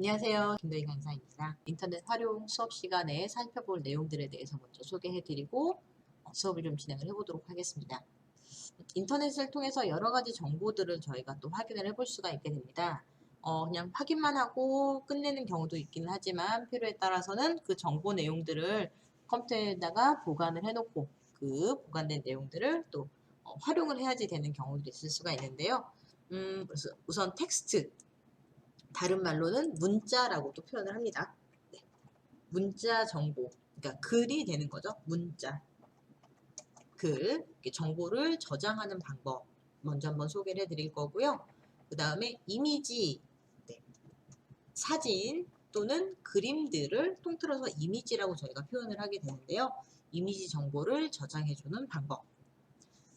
안녕하세요. 김도희 강사입니다. 인터넷 활용 수업 시간에 살펴볼 내용들에 대해서 먼저 소개해드리고 수업을 좀 진행을 해보도록 하겠습니다. 인터넷을 통해서 여러 가지 정보들을 저희가 또 확인을 해볼 수가 있게 됩니다. 그냥 확인만 하고 끝내는 경우도 있기는 하지만 필요에 따라서는 그 정보 내용들을 컴퓨터에다가 보관을 해놓고 그 보관된 내용들을 또 활용을 해야지 되는 경우도 있을 수가 있는데요. 그래서 우선 텍스트, 다른 말로는 문자라고도 표현을 합니다. 네. 문자 정보, 그러니까 글이 되는 거죠. 문자, 글, 정보를 저장하는 방법 먼저 한번 소개를 해드릴 거고요. 그 다음에 이미지, 네. 사진 또는 그림들을 통틀어서 이미지라고 저희가 표현을 하게 되는데요. 이미지 정보를 저장해주는 방법.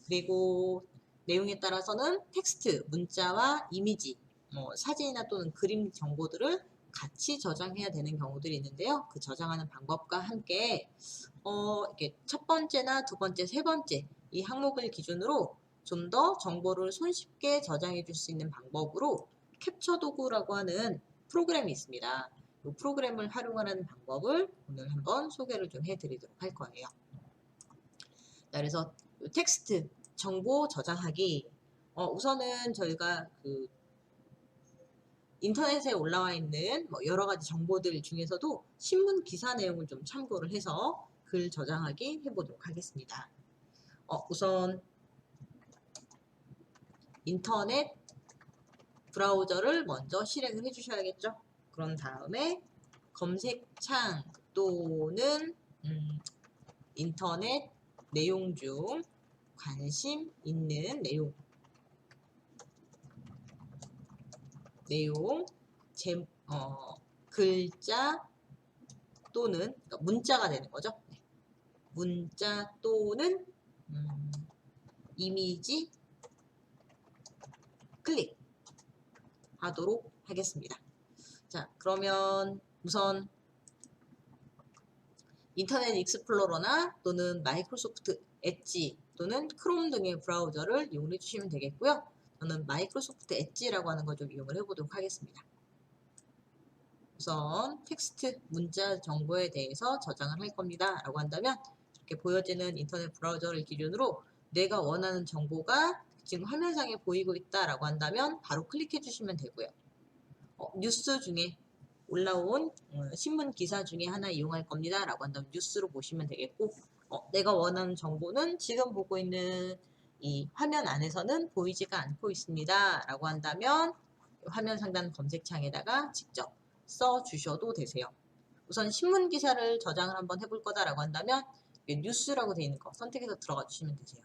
그리고 내용에 따라서는 텍스트, 문자와 이미지, 사진이나 또는 그림 정보들을 같이 저장해야 되는 경우들이 있는데요. 그 저장하는 방법과 함께 이렇게 첫 번째나 두 번째, 세 번째 이 항목을 기준으로 좀 더 정보를 손쉽게 저장해 줄 수 있는 방법으로 캡처 도구라고 하는 프로그램이 있습니다. 이 프로그램을 활용하는 방법을 오늘 한번 소개를 좀 해드리도록 할 거예요. 그래서 텍스트, 정보 저장하기. 우선은 저희가 그 인터넷에 올라와 있는 여러 가지 정보들 중에서도 신문 기사 내용을 좀 참고를 해서 글 저장하기 해보도록 하겠습니다. 우선 인터넷 브라우저를 먼저 실행을 해주셔야겠죠. 그런 다음에 검색창 또는 인터넷 내용 중 관심 있는 내용, 글자 또는 그러니까 문자가 되는 거죠. 문자 또는 이미지 클릭하도록 하겠습니다. 자, 그러면 우선 인터넷 익스플로러나 또는 마이크로소프트 엣지 또는 크롬 등의 브라우저를 이용해 주시면 되겠고요. 저는 마이크로소프트 엣지라고 하는 걸 좀 이용을 해보도록 하겠습니다. 우선 텍스트, 문자 정보에 대해서 저장을 할 겁니다 라고 한다면 이렇게 보여지는 인터넷 브라우저를 기준으로 내가 원하는 정보가 지금 화면상에 보이고 있다 라고 한다면 바로 클릭해 주시면 되고요. 뉴스 중에 올라온 신문 기사 중에 하나 이용할 겁니다 라고 한다면 뉴스로 보시면 되겠고, 내가 원하는 정보는 지금 보고 있는 이 화면 안에서는 보이지가 않고 있습니다 라고 한다면 화면 상단 검색창에다가 직접 써 주셔도 되세요. 우선 신문 기사를 저장을 한번 해볼 거다라고 한다면 뉴스라고 되어 있는 거 선택해서 들어가 주시면 되세요.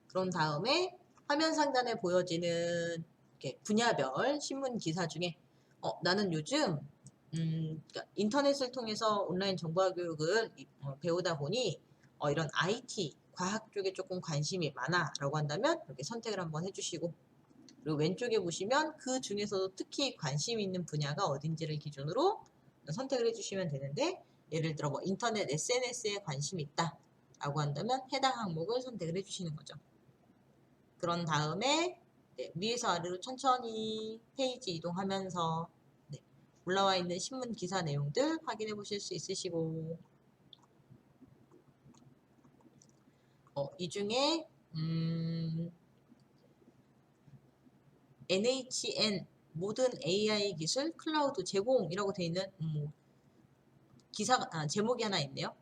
그런 다음에 화면 상단에 보여지는 이렇게 분야별 신문 기사 중에 나는 요즘 그러니까 인터넷을 통해서 온라인 정보화 교육을 배우다 보니 이런 IT, 과학 쪽에 조금 관심이 많아 라고 한다면 이렇게 선택을 한번 해주시고, 그리고 왼쪽에 보시면 그 중에서도 특히 관심 있는 분야가 어딘지를 기준으로 선택을 해주시면 되는데, 예를 들어 인터넷 SNS에 관심이 있다 라고 한다면 해당 항목을 선택을 해주시는 거죠. 그런 다음에 위에서 아래로 천천히 페이지 이동하면서 올라와 있는 신문 기사 내용들 확인해 보실 수 있으시고, 이 중에 NHN 모든 AI 기술 클라우드 제공이라고 되어 있는 제목이 하나 있네요.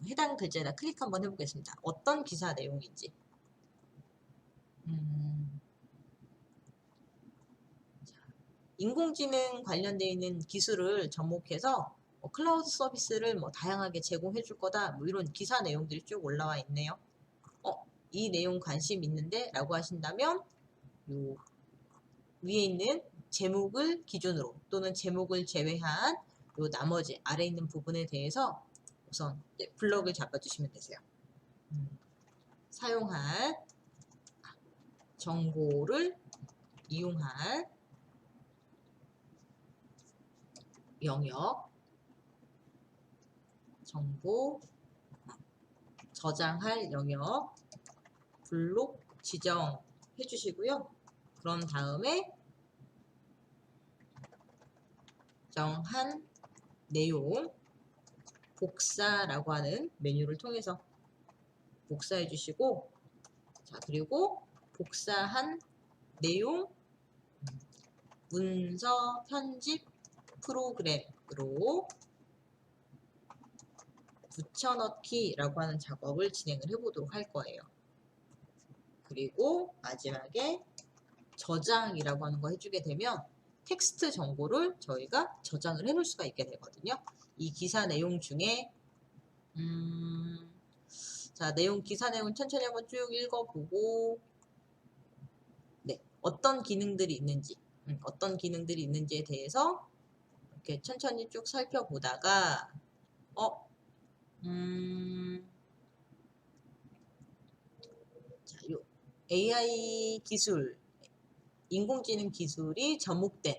해당 글자에다 클릭 한번 해보겠습니다. 어떤 기사 내용인지. 인공지능 관련되어 있는 기술을 접목해서 클라우드 서비스를 다양하게 제공해 줄 거다, 이런 기사 내용들이 쭉 올라와 있네요. 이 내용 관심 있는데 라고 하신다면 요 위에 있는 제목을 기준으로 또는 제목을 제외한 요 나머지 아래 있는 부분에 대해서 우선 블럭을 잡아주시면 되세요. 사용할 정보를 이용할 영역, 정보 저장할 영역, 블록 지정해 주시고요. 그런 다음에 정한 내용 복사라고 하는 메뉴를 통해서 복사해 주시고, 자, 그리고 복사한 내용 문서 편집 프로그램으로 붙여넣기라고 하는 작업을 진행을 해보도록 할 거예요. 그리고 마지막에 저장이라고 하는 거 해주게 되면 텍스트 정보를 저희가 저장을 해놓을 수가 있게 되거든요. 이 기사 내용 중에 자, 기사 내용 천천히 한번 쭉 읽어보고, 네, 어떤 기능들이 있는지에 대해서 이렇게 천천히 쭉 살펴보다가 자, 요 AI 기술, 인공지능 기술이 접목된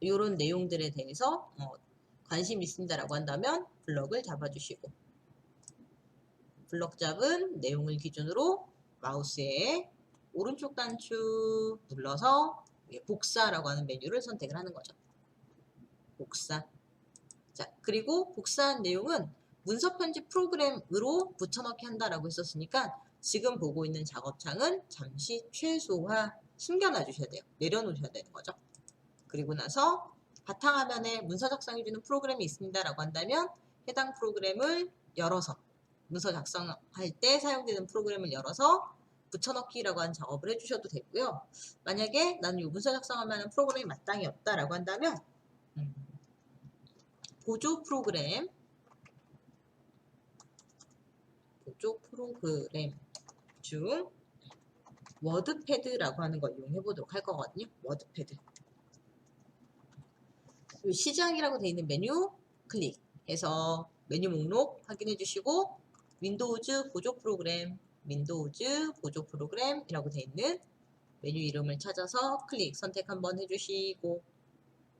이런 내용들에 대해서 관심 있습니다라고 한다면 블럭을 잡아주시고, 블럭 잡은 내용을 기준으로 마우스의 오른쪽 단추 눌러서 복사라고 하는 메뉴를 선택을 하는 거죠. 복사. 자, 그리고 복사한 내용은 문서 편집 프로그램으로 붙여넣기 한다라고 했었으니까 지금 보고 있는 작업창은 잠시 최소화 숨겨놔 주셔야 돼요. 내려놓으셔야 되는 거죠. 그리고 나서 바탕화면에 문서 작성해주는 프로그램이 있습니다라고 한다면 해당 프로그램을 열어서 문서 작성할 때 사용되는 프로그램을 열어서 붙여넣기라고 하는 작업을 해주셔도 되고요. 만약에 나는 이 문서 작성하면 프로그램이 마땅히 없다라고 한다면 보조 프로그램 중 워드패드라고 하는 걸 이용해 보도록 할 거거든요. 워드패드. 시작이라고 되어 있는 메뉴 클릭해서 메뉴 목록 확인해 주시고, 윈도우즈 보조 프로그램이라고 되어 있는 메뉴 이름을 찾아서 클릭 선택 한번 해주시고,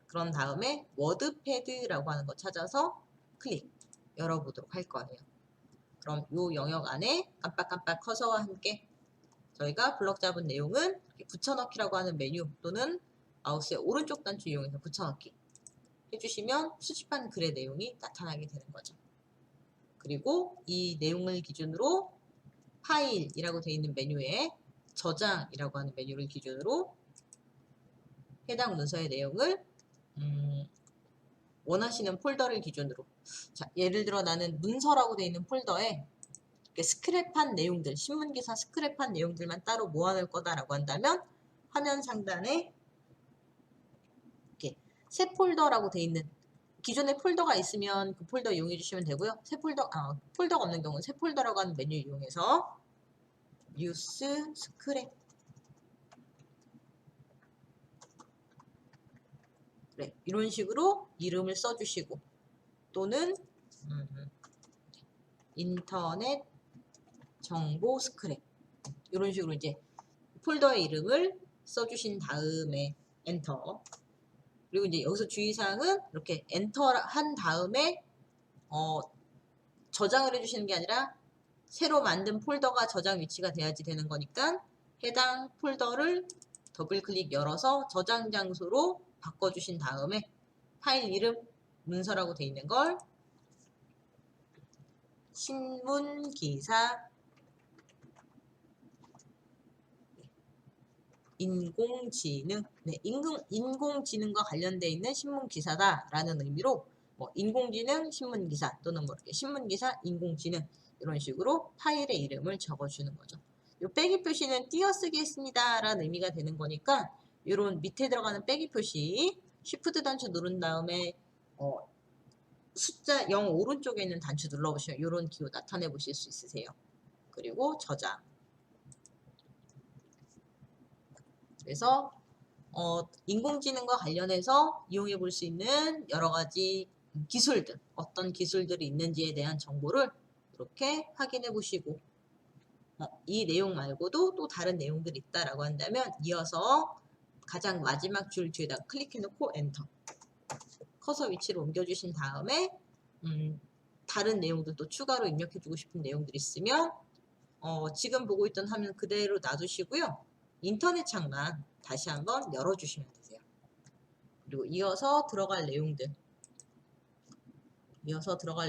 그런 다음에 워드패드라고 하는 거 찾아서 클릭 열어보도록 할 거예요. 그럼 이 영역 안에 깜빡깜빡 커서와 함께 저희가 블럭 잡은 내용은 붙여넣기라고 하는 메뉴 또는 마우스의 오른쪽 단추 이용해서 붙여넣기 해주시면 수집한 글의 내용이 나타나게 되는 거죠. 그리고 이 내용을 기준으로 파일이라고 되어 있는 메뉴에 저장이라고 하는 메뉴를 기준으로 해당 문서의 내용을 원하시는 폴더를 기준으로, 자, 예를 들어 나는 문서라고 되어 있는 폴더에 스크랩한 내용들, 신문기사 스크랩한 내용들만 따로 모아놓을 거다라고 한다면 화면 상단에 이렇게 새 폴더라고 되어 있는, 기존에 폴더가 있으면 그 폴더 이용해 주시면 되고요. 폴더가 없는 경우는 새 폴더라고 하는 메뉴 이용해서 뉴스 스크랩, 네, 이런 식으로 이름을 써주시고, 또는 인터넷 정보 스크랩, 이런 식으로 이제 폴더의 이름을 써주신 다음에 엔터. 그리고 이제 여기서 주의사항은 이렇게 엔터 한 다음에 저장을 해주시는 게 아니라 새로 만든 폴더가 저장 위치가 돼야지 되는 거니까 해당 폴더를 더블 클릭 열어서 저장 장소로 바꿔주신 다음에 파일 이름 문서라고 되어 있는 걸 신문기사 인공지능, 네, 인공지능과 관련되어 있는 신문기사다라는 의미로 인공지능 신문기사 또는 이렇게 신문기사 인공지능 이런 식으로 파일의 이름을 적어주는 거죠. 이 빼기 표시는 띄어쓰기 했습니다라는 의미가 되는 거니까 이런 밑에 들어가는 빼기 표시 Shift 단추 누른 다음에 숫자 0 오른쪽에 있는 단추 눌러보시면 이런 기호 나타내 보실 수 있으세요. 그리고 저장. 그래서 인공지능과 관련해서 이용해 볼 수 있는 여러 가지 기술들, 어떤 기술들이 있는지에 대한 정보를 이렇게 확인해 보시고, 이 내용 말고도 또 다른 내용들이 있다라고 한다면 이어서 가장 마지막 줄 뒤에다 클릭해 놓고 엔터. 커서 위치를 옮겨주신 다음에 다른 내용들도 추가로 입력해 주고 싶은 내용들이 있으면 지금 보고 있던 화면 그대로 놔두시고요. 인터넷 창만 다시 한번 열어주시면 되세요. 그리고 이어서 들어갈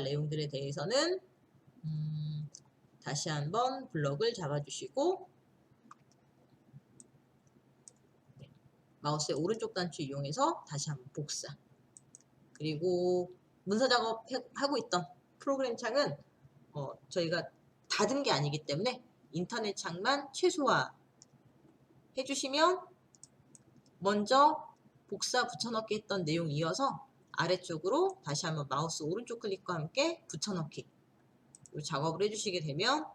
내용들에 대해서는 다시 한번 블럭을 잡아주시고 마우스의 오른쪽 단추 이용해서 다시 한번 복사. 그리고 문서 작업하고 있던 프로그램 창은 저희가 닫은 게 아니기 때문에 인터넷 창만 최소화 해주시면 먼저 복사 붙여넣기 했던 내용 이어서 아래쪽으로 다시 한번 마우스 오른쪽 클릭과 함께 붙여넣기 이 작업을 해주시게 되면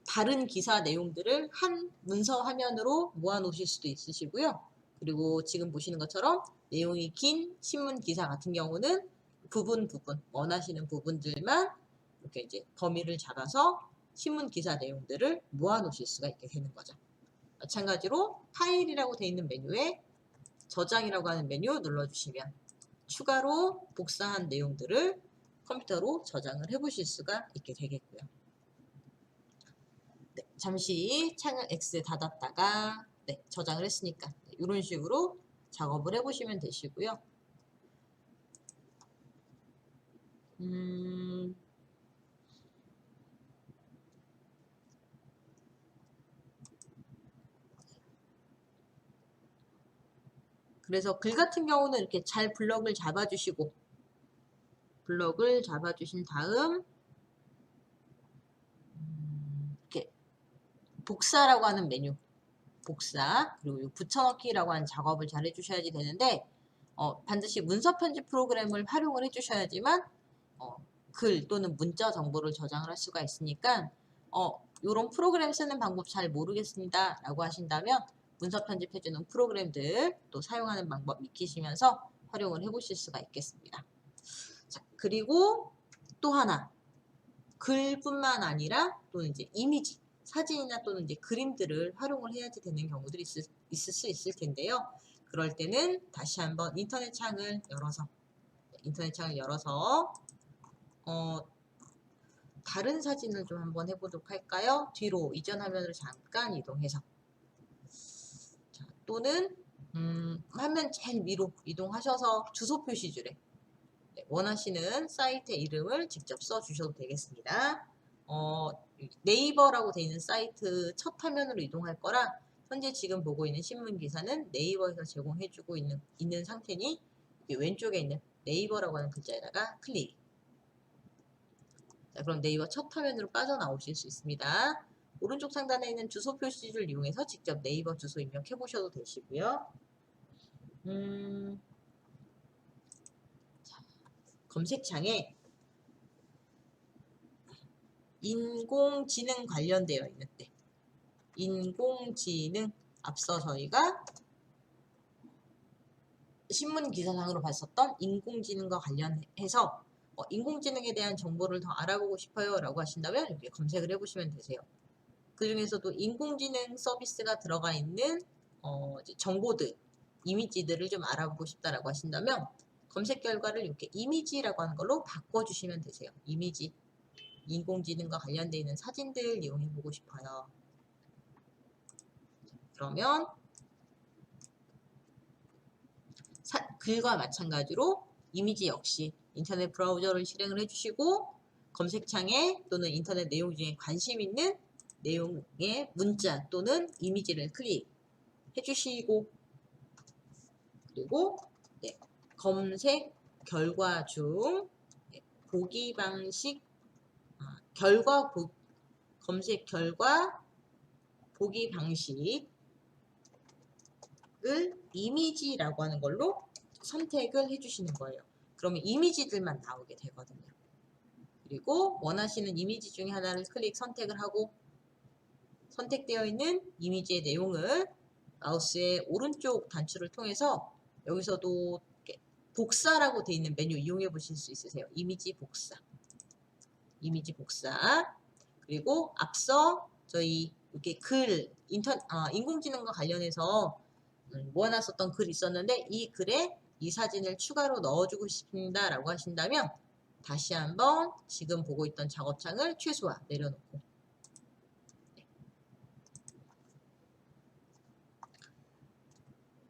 다른 기사 내용들을 한 문서 화면으로 모아 놓으실 수도 있으시고요. 그리고 지금 보시는 것처럼 내용이 긴 신문 기사 같은 경우는 부분 원하시는 부분들만 이렇게 이제 범위를 잡아서 신문 기사 내용들을 모아 놓으실 수가 있게 되는 거죠. 마찬가지로 파일이라고 되어 있는 메뉴에 저장이라고 하는 메뉴 눌러주시면 추가로 복사한 내용들을 컴퓨터로 저장을 해보실 수가 있게 되겠고요. 네, 잠시 창을 X 닫았다가 저장을 했으니까 이런 식으로 작업을 해보시면 되시고요. 그래서 글 같은 경우는 이렇게 잘 블럭을 잡아주시고 블럭을 잡아주신 다음 이렇게 복사라고 하는 메뉴 복사 그리고 붙여넣기라고 하는 작업을 잘 해주셔야지 되는데 반드시 문서 편집 프로그램을 활용을 해주셔야지만 글 또는 문자 정보를 저장을 할 수가 있으니까 이런 프로그램 쓰는 방법 잘 모르겠습니다 라고 하신다면 문서 편집해주는 프로그램들 또 사용하는 방법 익히시면서 활용을 해보실 수가 있겠습니다. 자, 그리고 또 하나 글뿐만 아니라 또는 이제 이미지 사진이나 또는 이제 그림들을 활용을 해야지 되는 경우들이 있을 수 있을 텐데요. 그럴 때는 다시 한번 인터넷 창을 열어서 다른 사진을 좀 한번 해보도록 할까요? 뒤로 이전 화면으로 잠깐 이동해서 자, 또는 화면 제일 위로 이동하셔서 주소 표시줄에 원하시는 사이트의 이름을 직접 써주셔도 되겠습니다. 네이버라고 되어 있는 사이트 첫 화면으로 이동할 거라 현재 지금 보고 있는 신문 기사는 네이버에서 제공해주고 있는 상태니 왼쪽에 있는 네이버라고 하는 글자에다가 클릭. 자, 그럼 네이버 첫 화면으로 빠져나오실 수 있습니다. 오른쪽 상단에 있는 주소 표시줄 이용해서 직접 네이버 주소 입력해 보셔도 되시고요. 검색창에 인공지능 관련되어 있는데 인공지능 앞서 저희가 신문 기사상으로 봤었던 인공지능과 관련해서 인공지능에 대한 정보를 더 알아보고 싶어요 라고 하신다면 이렇게 검색을 해보시면 되세요. 그 중에서도 인공지능 서비스가 들어가 있는 정보들, 이미지들을 좀 알아보고 싶다라고 하신다면 검색 결과를 이렇게 이미지라고 하는 걸로 바꿔주시면 되세요. 이미지, 인공지능과 관련되어 있는 사진들 이용해보고 싶어요. 그러면 글과 마찬가지로 이미지 역시 인터넷 브라우저를 실행을 해주시고 검색창에 또는 인터넷 내용 중에 관심 있는 내용의 문자 또는 이미지를 클릭해 주시고 그리고 검색 결과 중 보기 방식 검색 결과 보기 방식을 이미지라고 하는 걸로 선택을 해주시는 거예요. 그러면 이미지들만 나오게 되거든요. 그리고 원하시는 이미지 중에 하나를 선택을 하고 선택되어 있는 이미지의 내용을 마우스의 오른쪽 단추를 통해서 여기서도 복사라고 되어 있는 메뉴 이용해 보실 수 있으세요. 이미지 복사. 그리고 앞서 저희 이렇게 인공지능과 관련해서 모아놨었던 글이 있었는데 이 글에 이 사진을 추가로 넣어주고 싶습니다 라고 하신다면 다시 한번 지금 보고 있던 작업창을 최소화 내려놓고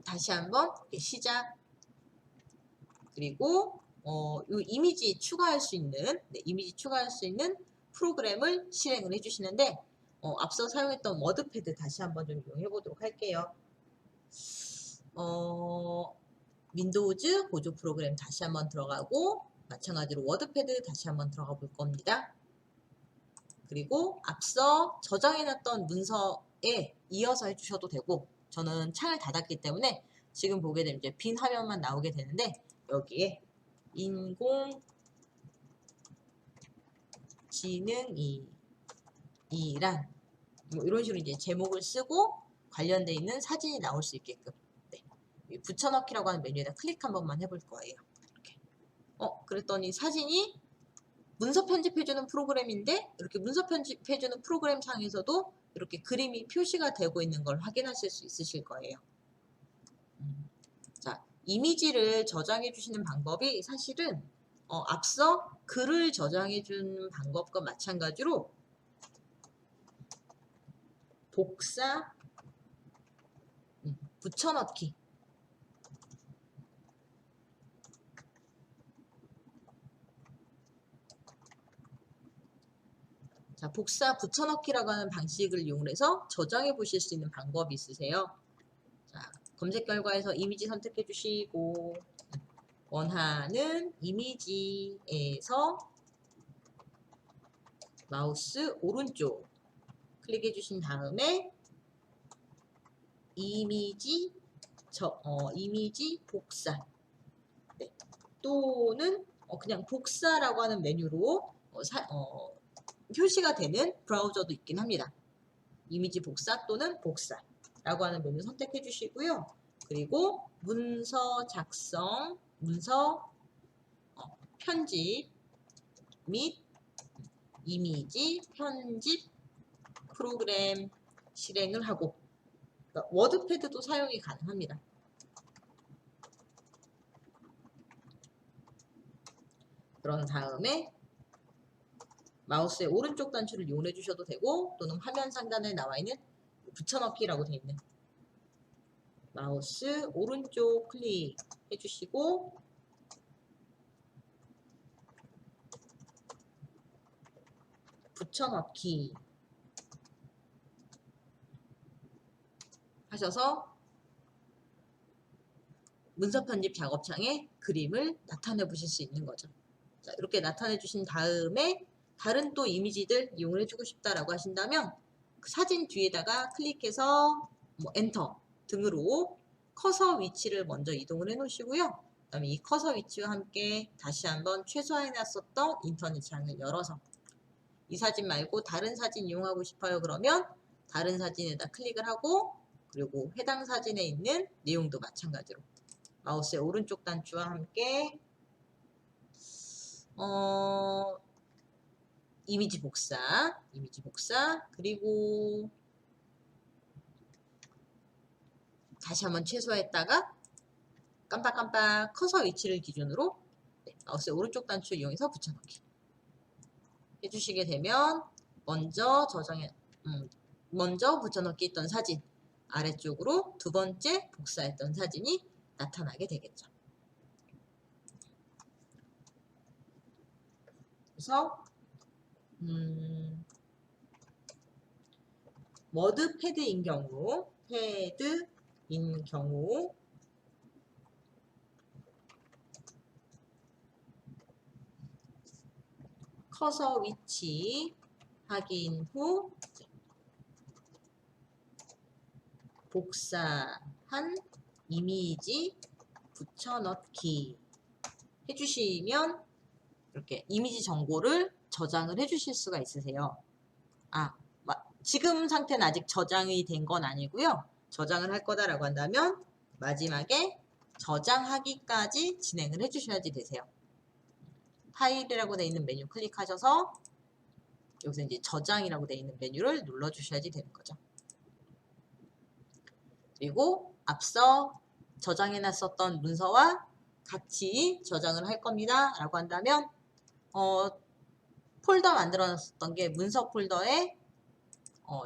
다시 한번 시작. 그리고 이 이미지 추가할 수 있는 이미지 추가할 수 있는 프로그램을 실행을 해주시는데 앞서 사용했던 워드패드 다시 한번 좀 이용해 보도록 할게요. 윈도우즈 보조 프로그램 다시 한번 들어가고 마찬가지로 워드패드 다시 한번 들어가 볼 겁니다. 그리고 앞서 저장해놨던 문서에 이어서 해주셔도 되고 저는 창을 닫았기 때문에 지금 보게 되면 이제 빈 화면만 나오게 되는데 여기에 인공지능이란 뭐 이런 식으로 이제 제목을 쓰고 관련돼 있는 사진이 나올 수 있게끔 붙여넣기라고 하는 메뉴에다 클릭 한 번만 해볼 거예요. 이렇게. 그랬더니 사진이 문서 편집해주는 프로그램인데 이렇게 문서 편집해주는 프로그램 창에서도 이렇게 그림이 표시가 되고 있는 걸 확인하실 수 있으실 거예요. 자, 이미지를 저장해 주시는 방법이 사실은 앞서 글을 저장해 주는 방법과 마찬가지로 복사, 붙여넣기 자, 복사 붙여넣기라고 하는 방식을 이용해서 저장해 보실 수 있는 방법이 있으세요. 자, 검색 결과에서 이미지 선택해 주시고 원하는 이미지에서 마우스 오른쪽 클릭해 주신 다음에 이미지 복사 또는 그냥 복사라고 하는 메뉴로 표시가 되는 브라우저도 있긴 합니다. 이미지 복사 또는 복사라고 하는 메뉴 선택해 주시고요. 그리고 문서 작성, 문서 편집 및 이미지 편집 프로그램 실행을 하고 그러니까 워드패드도 사용이 가능합니다. 그런 다음에 마우스의 오른쪽 단추를 이용해 주셔도 되고 또는 화면 상단에 나와 있는 붙여넣기라고 되어 있는 마우스 오른쪽 클릭해 주시고 붙여넣기 하셔서 문서 편집 작업창에 그림을 나타내 보실 수 있는 거죠. 자, 이렇게 나타내 주신 다음에 다른 또 이미지들 이용을 해주고 싶다라고 하신다면 그 사진 뒤에다가 클릭해서 엔터 등으로 커서 위치를 먼저 이동을 해 놓으시고요. 그 다음에 이 커서 위치와 함께 다시 한번 최소화해 놨었던 인터넷 창을 열어서 이 사진 말고 다른 사진 이용하고 싶어요. 그러면 다른 사진에다 클릭을 하고 그리고 해당 사진에 있는 내용도 마찬가지로 마우스의 오른쪽 단추와 함께 이미지 복사 그리고 다시 한번 최소화했다가 깜빡깜빡 커서 위치를 기준으로 마우스의 오른쪽 단추 이용해서 붙여넣기 해주시게 되면 먼저 붙여넣기 했던 사진 아래쪽으로 두 번째 복사했던 사진이 나타나게 되겠죠. 그래서 워드패드인 경우 커서 위치 확인 후 복사한 이미지 붙여넣기 해주시면 이렇게 이미지 정보를 저장을 해주실 수가 있으세요. 지금 상태는 아직 저장이 된 건 아니고요. 저장을 할 거다라고 한다면 마지막에 저장하기까지 진행을 해주셔야지 되세요. 파일이라고 되어 있는 메뉴 클릭하셔서 여기서 이제 저장이라고 되어 있는 메뉴를 눌러주셔야지 되는 거죠. 그리고 앞서 저장해놨었던 문서와 같이 저장을 할 겁니다. 라고 한다면 폴더 만들어 놨었던 게 문서 폴더에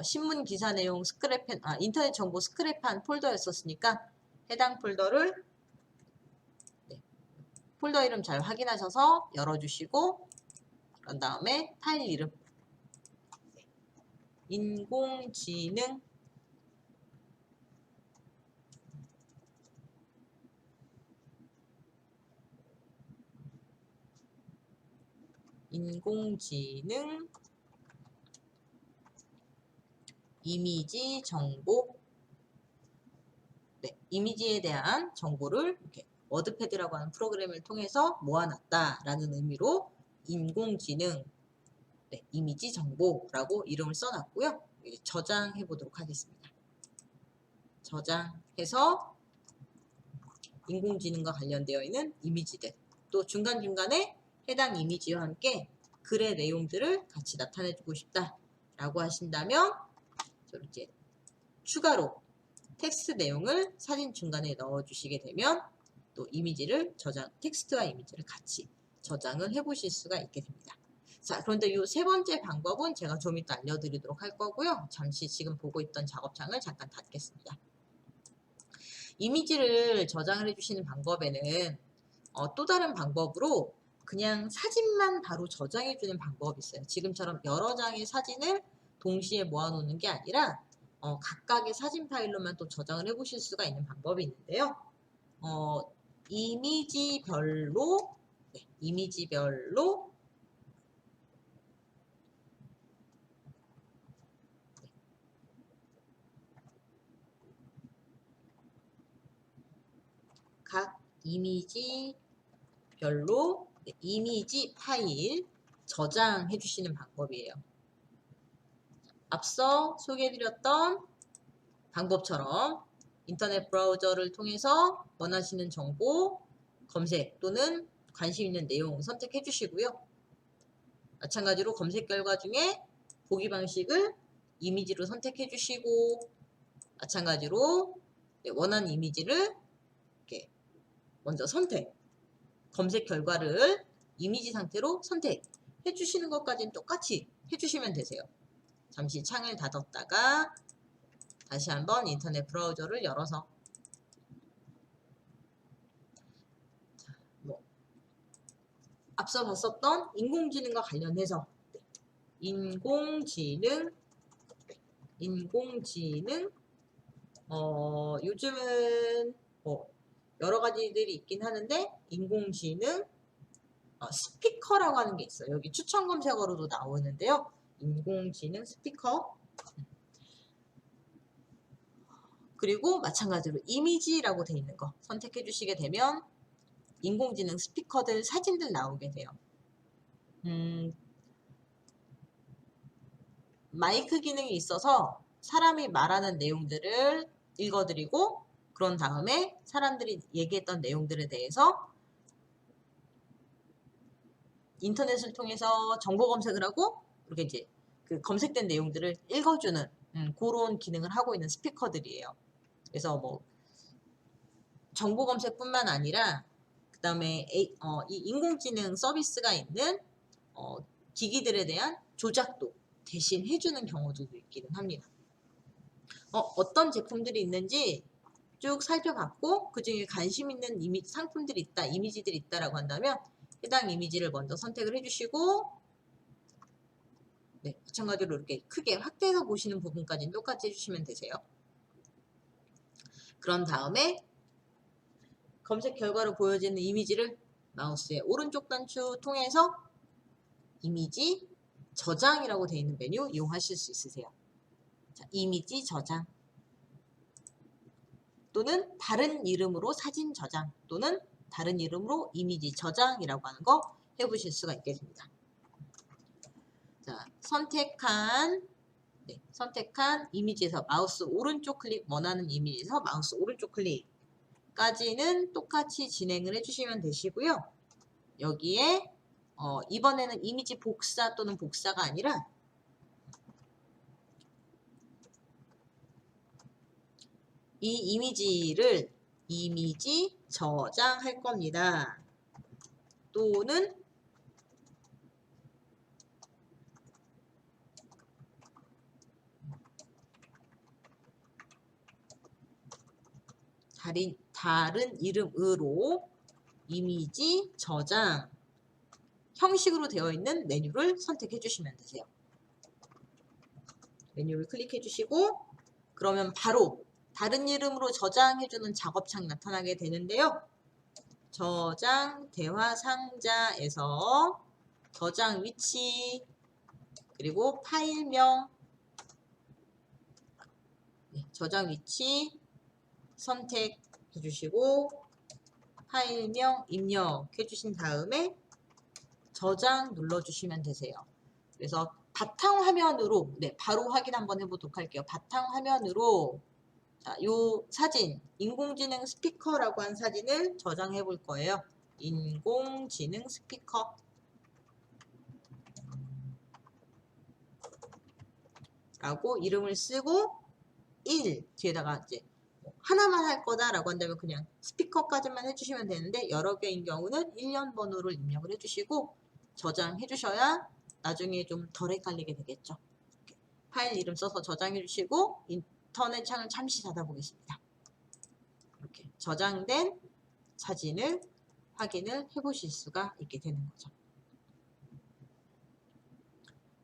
신문 기사 내용 스크랩한 인터넷 정보 스크랩한 폴더였었으니까 해당 폴더를 네, 폴더 이름 잘 확인하셔서 열어주시고 그런 다음에 파일 이름 인공지능 이미지 정보 네, 이미지에 대한 정보를 이렇게 워드패드라고 하는 프로그램을 통해서 모아놨다라는 의미로 인공지능 네, 이미지 정보라고 이름을 써놨고요. 저장해 보도록 하겠습니다. 저장해서 인공지능과 관련되어 있는 이미지들 또 중간중간에 해당 이미지와 함께 글의 내용들을 같이 나타내주고 싶다라고 하신다면 이제 추가로 텍스트 내용을 사진 중간에 넣어주시게 되면 또 이미지를 텍스트와 이미지를 같이 저장을 해보실 수가 있게 됩니다. 자, 그런데 이 세 번째 방법은 제가 좀 이따 알려드리도록 할 거고요. 잠시 지금 보고 있던 작업창을 잠깐 닫겠습니다. 이미지를 저장을 해주시는 방법에는 또 다른 방법으로 그냥 사진만 바로 저장해주는 방법이 있어요. 지금처럼 여러 장의 사진을 동시에 모아놓는 게 아니라 각각의 사진 파일로만 또 저장을 해보실 수가 있는 방법이 있는데요. 이미지별로 각 이미지별로 이미지 파일 저장해 주시는 방법이에요. 앞서 소개해드렸던 방법처럼 인터넷 브라우저를 통해서 원하시는 정보 검색 또는 관심 있는 내용 선택해 주시고요. 마찬가지로 검색 결과 중에 보기 방식을 이미지로 선택해 주시고 마찬가지로 원하는 이미지를 이렇게 먼저 검색 결과를 이미지 상태로 선택해 주시는 것까지는 똑같이 해주시면 되세요. 잠시 창을 닫았다가 다시 한번 인터넷 브라우저를 열어서 앞서 봤었던 인공지능과 관련해서 인공지능 요즘은 여러 가지들이 있긴 하는데 인공지능 스피커라고 하는 게 있어요. 여기 추천 검색어로도 나오는데요. 인공지능 스피커 그리고 마찬가지로 이미지라고 되어 있는 거 선택해 주시게 되면 인공지능 스피커들 사진들 나오게 돼요. 마이크 기능이 있어서 사람이 말하는 내용들을 읽어드리고 그런 다음에 사람들이 얘기했던 내용들에 대해서 인터넷을 통해서 정보 검색을 하고 이렇게 이제 그 검색된 내용들을 읽어주는 그런 기능을 하고 있는 스피커들이에요. 그래서 뭐 정보 검색뿐만 아니라 그 다음에 이 인공지능 서비스가 있는 기기들에 대한 조작도 대신 해주는 경우도 있기는 합니다. 어떤 제품들이 있는지 쭉 살펴봤고 그 중에 관심 있는 상품들이 있다, 이미지들이 있다라고 한다면 해당 이미지를 먼저 선택을 해주시고 네, 마찬가지로 이렇게 크게 확대해서 보시는 부분까지는 똑같이 해주시면 되세요. 그런 다음에 검색 결과로 보여지는 이미지를 마우스의 오른쪽 단추 통해서 이미지 저장이라고 되어 있는 메뉴 이용하실 수 있으세요. 자, 이미지 저장 또는 다른 이름으로 사진 저장 또는 다른 이름으로 이미지 저장이라고 하는 거 해보실 수가 있겠습니다. 자, 선택한 이미지에서 마우스 오른쪽 클릭 원하는 이미지에서 마우스 오른쪽 클릭까지는 똑같이 진행을 해주시면 되시고요. 여기에 이번에는 이미지 복사 또는 복사가 아니라 이 이미지를 이미지 저장할 겁니다. 또는 다른 이름으로 이미지 저장 형식으로 되어 있는 메뉴를 선택해 주시면 되세요. 메뉴를 클릭해 주시고 그러면 바로 다른 이름으로 저장해주는 작업창이 나타나게 되는데요. 저장 대화 상자에서 저장 위치 그리고 파일명 저장 위치 선택해 주시고 파일명 입력해 주신 다음에 저장 눌러 주시면 되세요. 그래서 바탕화면으로 바로 확인 한번 해보도록 할게요. 바탕화면으로 자, 요 사진 인공지능 스피커라고 한 사진을 저장해 볼 거예요. 인공지능 스피커 라고 이름을 쓰고 1 뒤에다가 이제 하나만 할 거다라고 한다면 그냥 스피커까지만 해주시면 되는데 여러 개인 경우는 1년 번호를 입력을 해주시고 저장해 주셔야 나중에 좀 덜 헷갈리게 되겠죠. 파일 이름 써서 저장해 주시고 인터넷 창을 잠시 닫아보겠습니다. 이렇게 저장된 사진을 확인을 해보실 수가 있게 되는 거죠.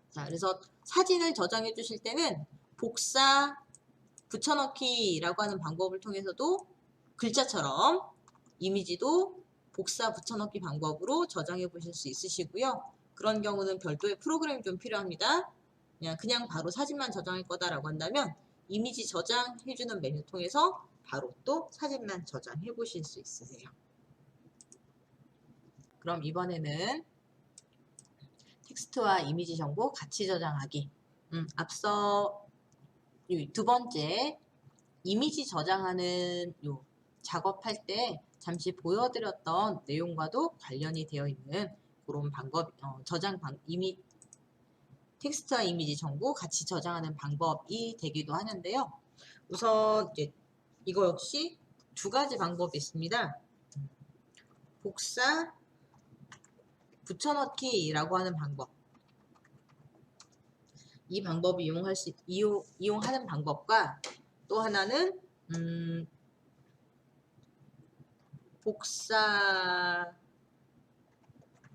자, 그래서 사진을 저장해 주실 때는 복사 붙여넣기라고 하는 방법을 통해서도 글자처럼 이미지도 복사 붙여넣기 방법으로 저장해 보실 수 있으시고요. 그런 경우는 별도의 프로그램이 좀 필요합니다. 그냥 바로 사진만 저장할 거다라고 한다면 이미지 저장해주는 메뉴 통해서 바로 또 사진만 저장해 보실 수 있으세요. 그럼 이번에는 텍스트와 이미지 정보 같이 저장하기. 앞서 두 번째 이미지 저장하는 요 작업할 때 잠시 보여드렸던 내용과도 관련이 되어 있는 그런 방법, 텍스트와 이미지 정보 같이 저장하는 방법이 되기도 하는데요. 우선 이제 이거 역시 두 가지 방법이 있습니다. 복사, 붙여넣기라고 하는 방법. 이 방법을 이용하는 방법과 또 하나는 복사,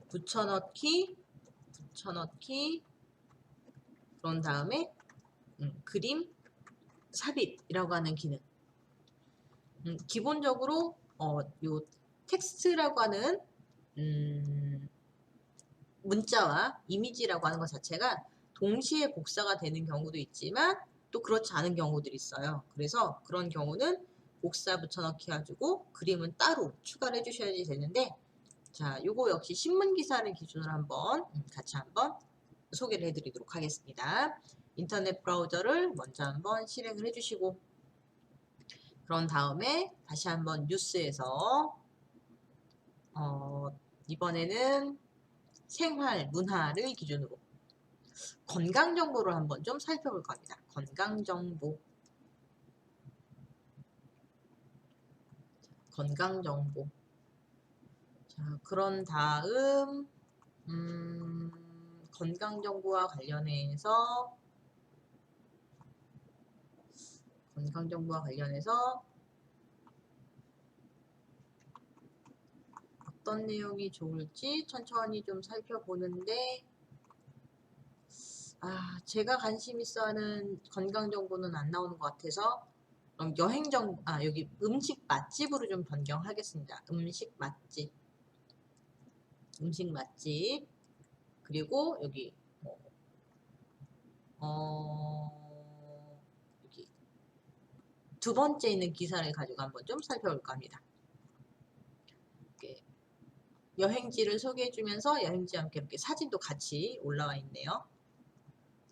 붙여넣기 그런 다음에 그림 삽입이라고 하는 기능. 기본적으로 요 텍스트라고 하는 문자와 이미지라고 하는 것 자체가 동시에 복사가 되는 경우도 있지만 또 그렇지 않은 경우들이 있어요. 그래서 그런 경우는 복사 붙여넣기 해가지고 그림은 따로 추가를 해주셔야지 되는데 자, 요거 역시 신문 기사를 기준으로 한번 같이 한번 소개를 해드리도록 하겠습니다. 인터넷 브라우저를 먼저 한번 실행을 해주시고 그런 다음에 다시 한번 뉴스에서 이번에는 생활, 문화를 기준으로 건강 정보를 한번 좀 살펴볼 겁니다. 건강 정보. 자, 그런 다음 건강 정보와 관련해서 어떤 내용이 좋을지 천천히 좀 살펴보는데 제가 관심 있어 하는 건강 정보는 안 나오는 것 같아서 그럼 여행 정보, 여기 음식 맛집으로 좀 변경하겠습니다. 음식 맛집. 그리고 여기 여기 두 번째 있는 기사를 가지고 한번 좀 살펴볼까 합니다. 여행지를 소개해주면서 여행지와 함께 이렇게 사진도 같이 올라와 있네요.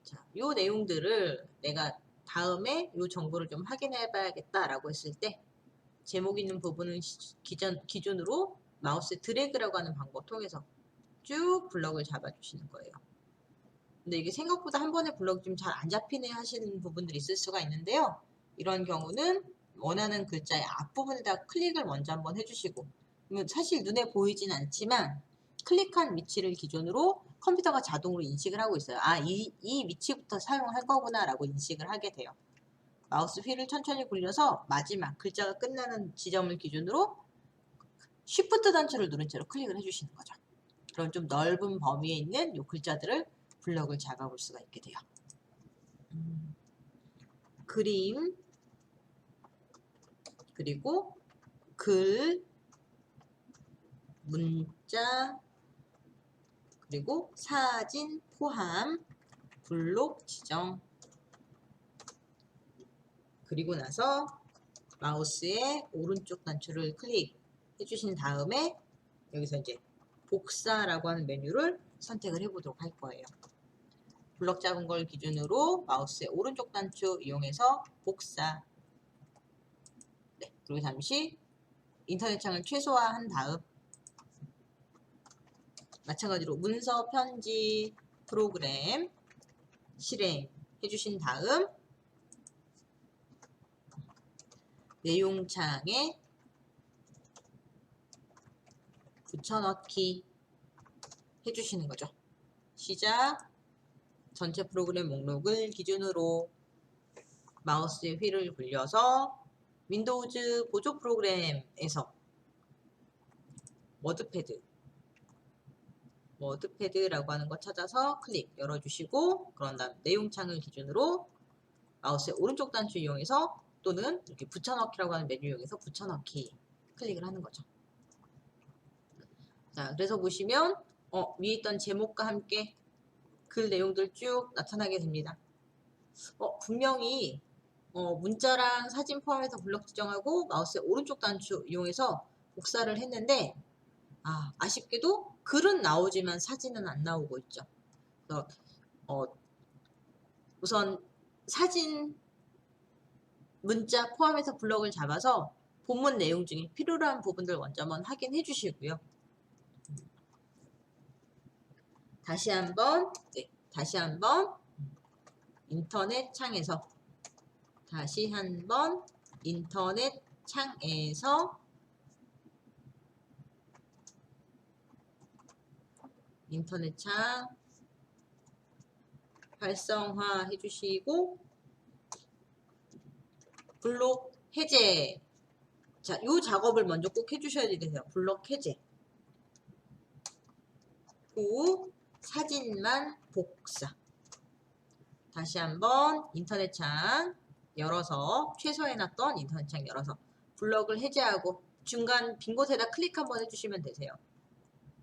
자, 요 내용들을 내가 다음에 요 정보를 좀 확인해 봐야겠다라고 했을 때 제목 있는 부분은 기준으로 마우스 드래그라고 하는 방법 통해서 쭉 블럭을 잡아주시는 거예요. 근데 이게 생각보다 한 번에 블럭이 좀 잘 안 잡히네 하시는 부분들이 있을 수가 있는데요. 이런 경우는 원하는 글자의 앞부분에다 클릭을 먼저 한번 해주시고 사실 눈에 보이진 않지만 클릭한 위치를 기준으로 컴퓨터가 자동으로 인식을 하고 있어요. 이 위치부터 사용할 거구나 라고 인식을 하게 돼요. 마우스 휠을 천천히 굴려서 마지막 글자가 끝나는 지점을 기준으로 Shift 단추를 누른 채로 클릭을 해주시는 거죠. 그럼 좀 넓은 범위에 있는 이 글자들을 블럭을 잡아볼 수가 있게 돼요. 그림, 그리고 글, 문자, 그리고 사진 포함, 블록 지정. 그리고 나서 마우스의 오른쪽 단추를 클릭해 주신 다음에 여기서 이제 복사라고 하는 메뉴를 선택을 해보도록 할 거예요. 블럭 잡은 걸 기준으로 마우스의 오른쪽 단추 이용해서 복사. 네, 그리고 잠시 인터넷 창을 최소화한 다음 마찬가지로 문서 편지 프로그램 실행해 주신 다음 내용창에 붙여넣기 해주시는 거죠. 시작. 전체 프로그램 목록을 기준으로 마우스의 휠을 굴려서 윈도우즈 보조 프로그램에서 워드패드라고 하는 거 찾아서 클릭 열어주시고 그런 다음 내용창을 기준으로 마우스의 오른쪽 단추 이용해서 또는 이렇게 붙여넣기라고 하는 메뉴 이용해서 붙여넣기 클릭을 하는 거죠. 자, 그래서 보시면 위에 있던 제목과 함께 글 내용들 쭉 나타나게 됩니다. 분명히 문자랑 사진 포함해서 블럭 지정하고 마우스의 오른쪽 단추 이용해서 복사를 했는데 아쉽게도 글은 나오지만 사진은 안 나오고 있죠. 그래서 우선 사진, 문자 포함해서 블럭을 잡아서 본문 내용 중에 필요로 한 부분들 먼저 한번 확인해 주시고요. 다시 한번 인터넷 창에서 인터넷 창 활성화 해주시고 블록 해제. 자, 이 작업을 먼저 꼭 해주셔야 되세요. 블록 해제. 후 사진만 복사. 다시 한번 인터넷 창 열어서 최소해놨던 인터넷 창 열어서 블럭을 해제하고 중간 빈 곳에다 클릭 한번 해주시면 되세요.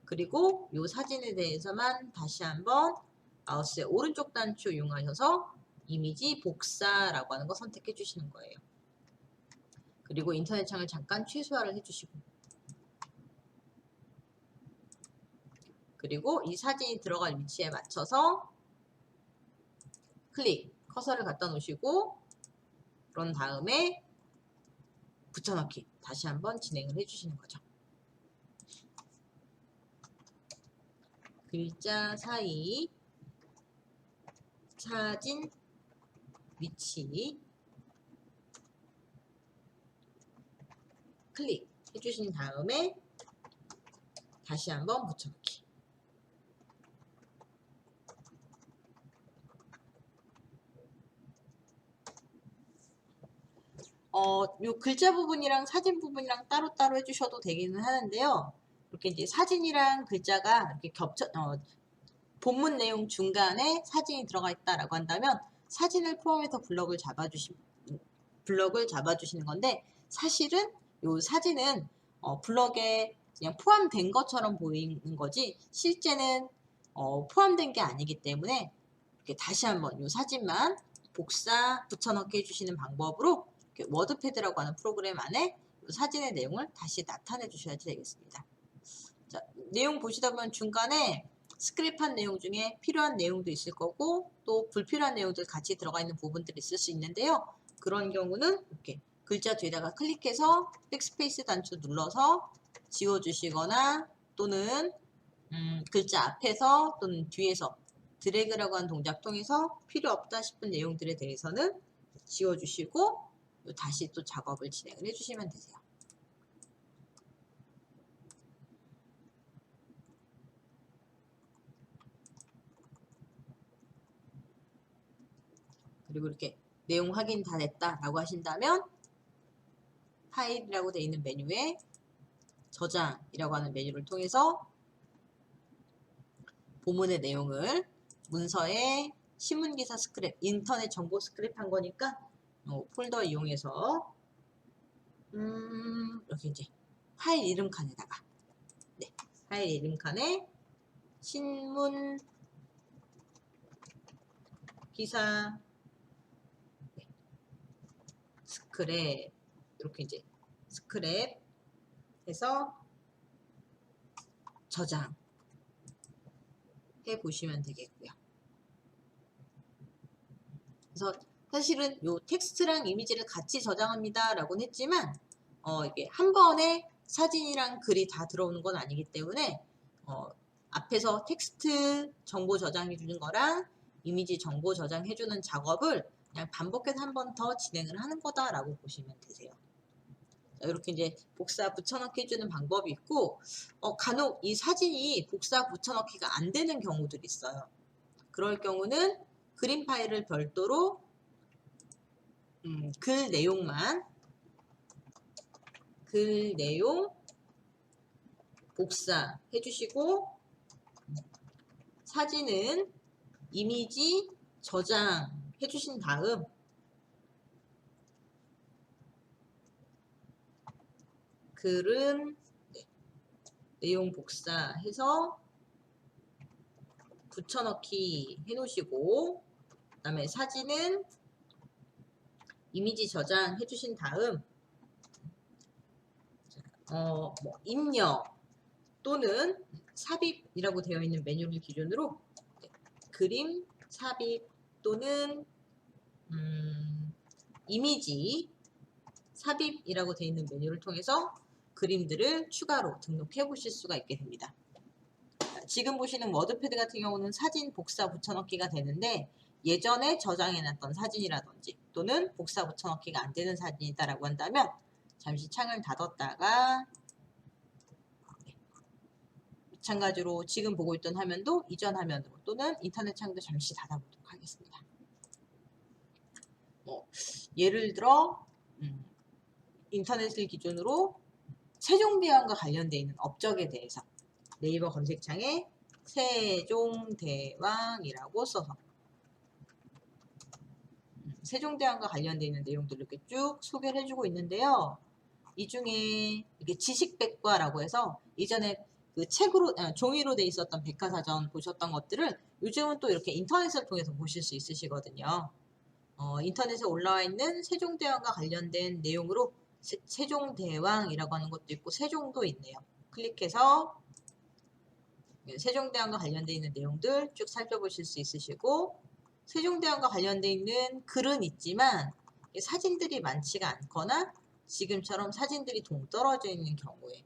그리고 이 사진에 대해서만 다시 한번 마우스의 오른쪽 단추 이용하셔서 이미지 복사라고 하는 거 선택해 주시는 거예요. 그리고 인터넷 창을 잠깐 최소화를 해주시고 그리고 이 사진이 들어갈 위치에 맞춰서 커서를 갖다 놓으시고 그런 다음에 붙여넣기 다시 한번 진행을 해주시는 거죠. 글자 사이 사진 위치 클릭 해주신 다음에 다시 한번 붙여넣기. 요 글자 부분이랑 사진 부분이랑 따로따로 해주셔도 되기는 하는데요. 이렇게 이제 사진이랑 글자가 이렇게 본문 내용 중간에 사진이 들어가 있다라고 한다면 사진을 포함해서 블럭을 잡아주시는 건데 사실은 요 사진은 블럭에 그냥 포함된 것처럼 보이는 거지 실제는 포함된 게 아니기 때문에 이렇게 다시 한번 요 사진만 복사 붙여넣기 해주시는 방법으로 워드패드라고 하는 프로그램 안에 사진의 내용을 다시 나타내 주셔야 되겠습니다. 자, 내용 보시다 보면 중간에 스크립한 내용 중에 필요한 내용도 있을 거고 또 불필요한 내용들 같이 들어가 있는 부분들이 있을 수 있는데요. 그런 경우는 이렇게 글자 뒤에다가 클릭해서 백스페이스 단추 눌러서 지워주시거나 또는 글자 앞에서 또는 뒤에서 드래그라고 하는 동작 통해서 필요 없다 싶은 내용들에 대해서는 지워주시고 다시 또 작업을 진행을 해주시면 되세요. 그리고 이렇게 내용 확인 다 됐다라고 하신다면 파일이라고 되어 있는 메뉴에 저장이라고 하는 메뉴를 통해서 본문의 내용을 문서에 신문기사 스크랩, 인터넷 정보 스크랩한 거니까 폴더 이용해서 이렇게 이제 파일 이름 칸에다가 파일 이름 칸에 신문 기사 스크랩 이렇게 이제 스크랩 해서 저장 해 보시면 되겠고요. 그래서 사실은 요 텍스트랑 이미지를 같이 저장합니다 라고는 했지만 이게 한 번에 사진이랑 글이 다 들어오는 건 아니기 때문에 앞에서 텍스트 정보 저장해 주는 거랑 이미지 정보 저장해 주는 작업을 그냥 반복해서 한 번 더 진행을 하는 거다라고 보시면 되세요. 이렇게 이제 복사 붙여넣기 해주는 방법이 있고 간혹 이 사진이 복사 붙여넣기가 안 되는 경우들이 있어요. 그럴 경우는 그림 파일을 별도로 글 내용 복사 해주시고 사진은 이미지 저장 해주신 다음 글은 내용 복사해서 붙여넣기 해놓으시고 그 다음에 사진은 이미지 저장 해주신 다음 입력 또는 삽입이라고 되어 있는 메뉴를 기준으로 그림 삽입 또는 이미지 삽입이라고 되어 있는 메뉴를 통해서 그림들을 추가로 등록해 보실 수가 있게 됩니다. 지금 보시는 워드패드 같은 경우는 사진 복사 붙여넣기가 되는데 예전에 저장해 놨던 사진이라든지 또는 복사 붙여넣기가 안 되는 사진이다라고 한다면 잠시 창을 닫았다가 마찬가지로 지금 보고 있던 화면도 이전 화면으로 또는 인터넷 창도 잠시 닫아보도록 하겠습니다. 예를 들어 인터넷을 기준으로 세종대왕과 관련되어 있는 업적에 대해서 네이버 검색창에 세종대왕이라고 써서 세종대왕과 관련되어 있는 내용들을 이렇게 쭉 소개를 해주고 있는데요. 이 중에 이게 지식백과라고 해서 이전에 그 책으로 종이로 돼 있었던 백과사전 보셨던 것들을 요즘은 또 이렇게 인터넷을 통해서 보실 수 있으시거든요. 인터넷에 올라와 있는 세종대왕과 관련된 내용으로 세종대왕이라고 하는 것도 있고 세종도 있네요. 클릭해서 세종대왕과 관련되어 있는 내용들 쭉 살펴보실 수 있으시고 세종대왕과 관련되어 있는 글은 있지만 사진들이 많지가 않거나 지금처럼 사진들이 동떨어져 있는 경우에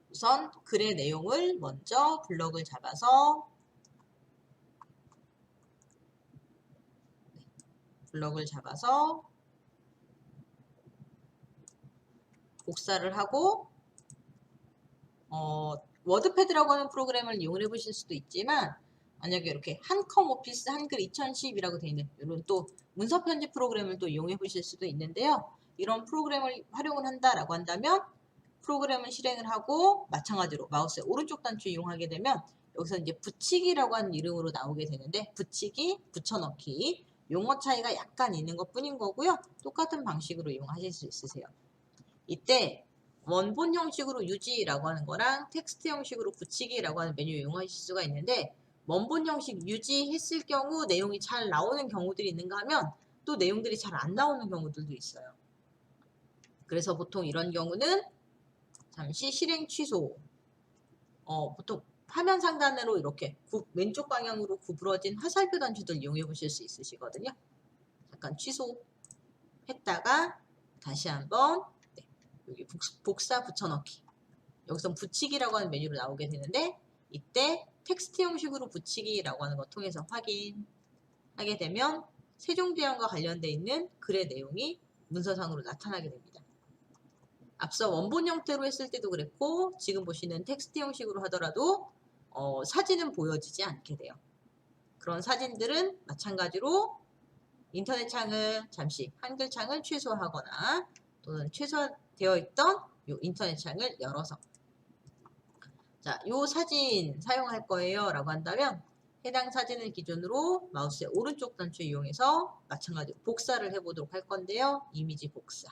우선 글의 내용을 먼저 블럭을 잡아서 복사를 하고 워드패드라고 하는 프로그램을 이용해 보실 수도 있지만 만약에 이렇게 한컴 오피스 한글 2010이라고 되어 있는 이런 또 문서 편집 프로그램을 또 이용해 보실 수도 있는데요. 이런 프로그램을 활용을 한다라고 한다면 프로그램을 실행을 하고 마찬가지로 마우스의 오른쪽 단추 이용하게 되면 여기서 이제 붙이기라고 하는 이름으로 나오게 되는데 붙이기, 붙여넣기 용어 차이가 약간 있는 것 뿐인 거고요. 똑같은 방식으로 이용하실 수 있으세요. 이때 원본 형식으로 유지라고 하는 거랑 텍스트 형식으로 붙이기라고 하는 메뉴 이용하실 수가 있는데 원본 형식 유지했을 경우 내용이 잘 나오는 경우들이 있는가 하면 또 내용들이 잘 안 나오는 경우들도 있어요. 그래서 보통 이런 경우는 잠시 실행 취소 보통 화면 상단으로 이렇게 왼쪽 방향으로 구부러진 화살표 단추들 이용해 보실 수 있으시거든요. 잠깐 취소했다가 다시 한번 여기 복사 붙여넣기 여기서 붙이기라고 하는 메뉴로 나오게 되는데 이때 텍스트 형식으로 붙이기라고 하는 것 통해서 확인하게 되면 세종대왕과 관련되어 있는 글의 내용이 문서상으로 나타나게 됩니다. 앞서 원본 형태로 했을 때도 그랬고 지금 보시는 텍스트 형식으로 하더라도 사진은 보여지지 않게 돼요. 그런 사진들은 마찬가지로 인터넷 창을 잠시 한글 창을 최소화하거나 또는 최소화되어 있던 요 인터넷 창을 열어서 자, 요 사진 사용할 거예요 라고 한다면 해당 사진을 기준으로 마우스의 오른쪽 단추 이용해서 마찬가지로 복사를 해보도록 할 건데요. 이미지 복사.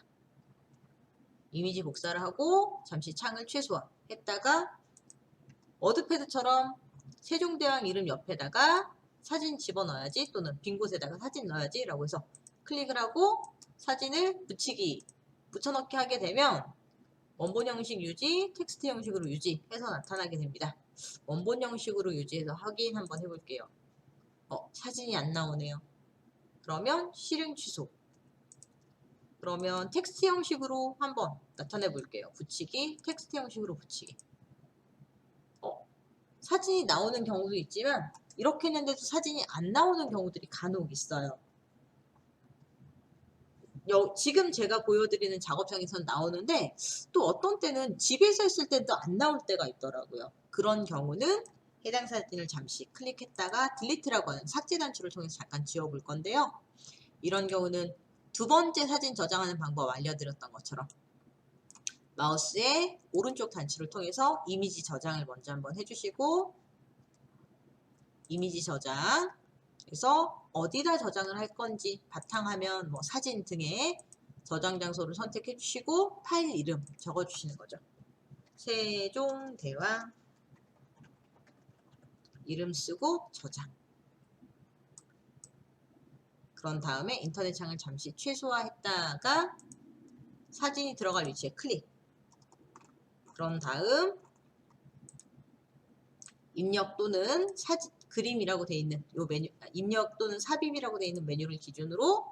이미지 복사를 하고 잠시 창을 최소화했다가 워드패드처럼 세종대왕 이름 옆에다가 사진 집어넣어야지 또는 빈 곳에다가 사진 넣어야지 라고 해서 클릭을 하고 사진을 붙여넣기 하게 되면 원본 형식 유지, 텍스트 형식으로 유지해서 나타나게 됩니다. 원본 형식으로 유지해서 확인 한번 해볼게요. 사진이 안 나오네요. 그러면 실행 취소. 그러면 텍스트 형식으로 한번 나타내 볼게요. 붙이기, 텍스트 형식으로 붙이기. 사진이 나오는 경우도 있지만 이렇게 했는데도 사진이 안 나오는 경우들이 간혹 있어요. 지금 제가 보여드리는 작업창에서는 나오는데 또 어떤 때는 집에서 했을 때도 안 나올 때가 있더라고요. 그런 경우는 해당 사진을 잠시 클릭했다가 딜리트라고 하는 삭제 단추를 통해서 잠깐 지워볼 건데요. 이런 경우는 두 번째 사진 저장하는 방법 알려드렸던 것처럼 마우스의 오른쪽 단추를 통해서 이미지 저장을 먼저 한번 해주시고 이미지 저장 그래서 어디다 저장을 할 건지 바탕화면, 사진 등의 저장 장소를 선택해 주시고 파일 이름 적어 주시는 거죠. 세종대왕 이름 쓰고 저장. 그런 다음에 인터넷 창을 잠시 최소화했다가 사진이 들어갈 위치에 클릭. 그런 다음 입력 또는 그림이라고 되어 있는 요 메뉴, 입력 또는 삽입이라고 되어 있는 메뉴를 기준으로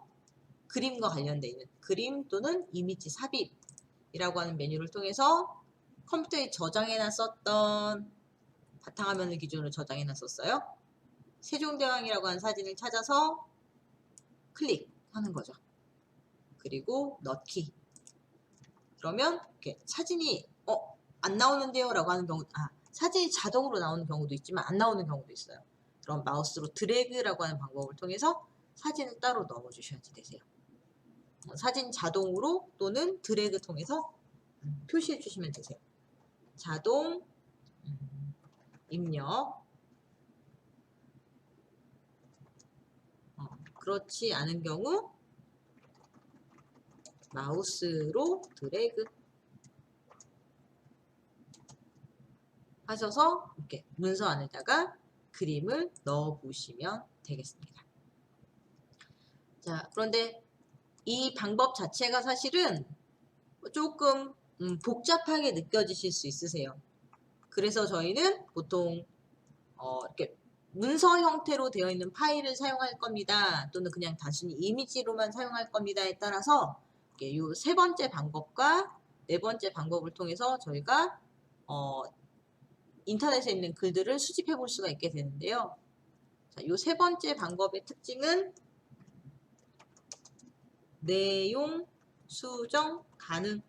그림과 관련되어 있는 그림 또는 이미지 삽입이라고 하는 메뉴를 통해서 컴퓨터에 저장해놨었던 바탕화면을 기준으로 저장해놨었어요. 세종대왕이라고 하는 사진을 찾아서 클릭하는 거죠. 그리고 넣기. 그러면 이렇게 사진이 안 나오는데요 라고 하는 경우 사진이 자동으로 나오는 경우도 있지만 안 나오는 경우도 있어요. 그럼 마우스로 드래그라고 하는 방법을 통해서 사진을 따로 넣어주셔야지 되세요. 사진 자동으로 또는 드래그 통해서 표시해 주시면 되세요. 자동 입력 그렇지 않은 경우 마우스로 드래그 하셔서 이렇게 문서 안에다가 그림을 넣어 보시면 되겠습니다. 자, 그런데 이 방법 자체가 사실은 조금 복잡하게 느껴지실 수 있으세요. 그래서 저희는 보통 이렇게 문서 형태로 되어 있는 파일을 사용할 겁니다. 또는 그냥 단순히 이미지로만 사용할 겁니다에 따라서 이 세 번째 방법과 네 번째 방법을 통해서 저희가 인터넷에 있는 글들을 수집해 볼 수가 있게 되는데요. 자, 이 세 번째 방법의 특징은 내용 수정 가능.